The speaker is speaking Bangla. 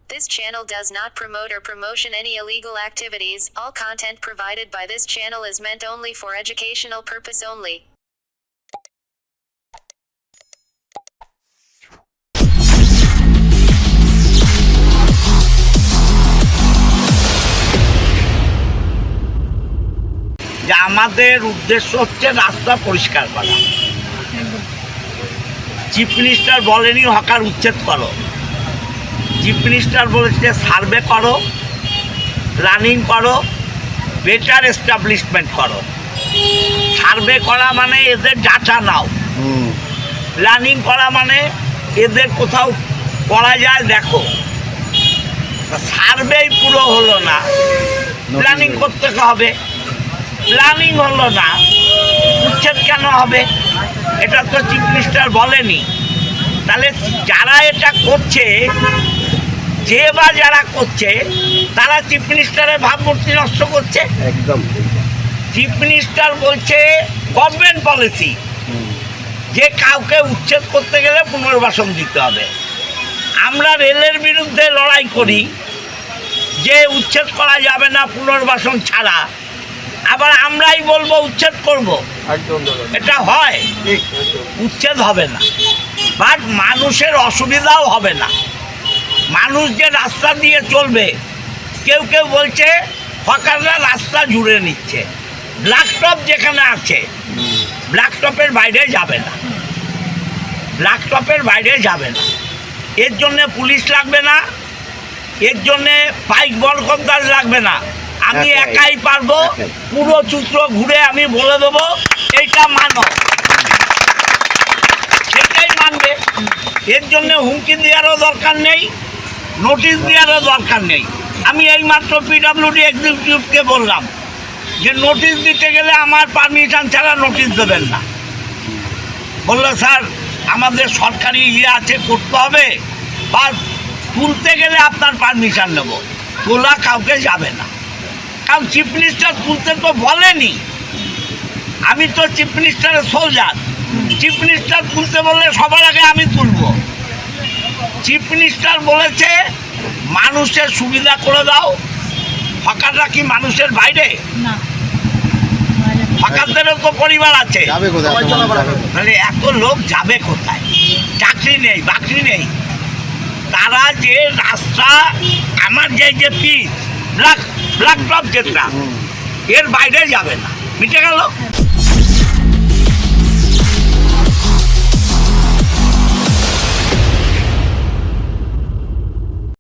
This channel does not promote or promotion any illegal activities. All content provided by this channel is meant only for educational purpose only. যে আমাদের উদ্দেশ্য হচ্ছে রাস্তা পরিষ্কার করা। চিফ মিনিস্টার বলেনি হকার উচ্ছেদ করো, চিফ মিনিস্টার বলেছে সার্ভে করো, প্ল্যানিং করো, বেটার এস্টাবলিশমেন্ট করো। সার্ভে করা মানে এদের ডাটা নাও, প্ল্যানিং করা মানে এদের কোথাও করা যায় দেখো। সার্ভেই পুরো হলো না, প্ল্যানিং করতে হবে, প্ল্যানিং হলো না, উচ্ছেদ কেন হবে? এটা তো চিফ মিনিস্টার বলেনি। তাহলে যারা এটা করছে, যে বা যারা করছে, তারা চিফ মিনিস্টারের ভাবমূর্তি নষ্ট করছে। একদম চিফ মিনিস্টার বলছে গভর্নমেন্ট পলিসি যে কাউকে উচ্ছেদ করতে গেলে পুনর্বাসন দিতে হবে। আমরা রেলের বিরুদ্ধে লড়াই করি যে উচ্ছেদ করা যাবে না পুনর্বাসন ছাড়া, আবার আমরাই বলবো উচ্ছেদ করব। এটা হয়? উচ্ছেদ হবে না, বাট মানুষের অসুবিধাও হবে না। মানুষ যে রাস্তা দিয়ে চলবে, কেউ কেউ বলছে হকাররা রাস্তা জুড়ে নিচ্ছে। ব্ল্যাক টপ যেখানে আছে, ব্ল্যাক টপের বাইরে যাবে না, ব্ল্যাক টপের বাইরে যাবে না। এর জন্যে পুলিশ লাগবে না, এর জন্যে পাইক বলকন্দাজ লাগবে না। আমি একাই পারবো, পুরো সূত্র ঘুরে আমি বলে দেবো এইটা মানো, সেটাই মানবে। এর জন্য হুমকি দেওয়ারও দরকার নেই, নোটিশ দেওয়ারও দরকার নেই। আমি এইমাত্র পিডব্লিউডি এক্সিকিউটিভকে বললাম যে নোটিশ দিতে গেলে আমার পারমিশন ছাড়া নোটিশ দেবেন না। বললো স্যার আমাদের সরকারি আছে করতে হবে, বা তুলতে গেলে আপনার পারমিশন নেব, তোলা কাউকে যাবে না। কারণ চিফ মিনিস্টার তুলতে তো বলেনি, আমি তো চিফ মিনিস্টারের সোলজার। চিফ মিনিস্টার তুলতে বললে সবার আগে আমি তুলব। চিফ মিনিস্টার বলেছে মানুষের সুবিধা করে দাও। হকাররা কি মানুষের বাইরে? হকারদেরও তো পরিবার আছে, তাহলে এত লোক যাবে কোথায়? চাকরি নেই, বাকরি নেই। তারা যে রাস্তা, আমার যে পিচ ব্ল্যাক টপ যেটা, এর বাইরে যাবে না, মিটে গেল।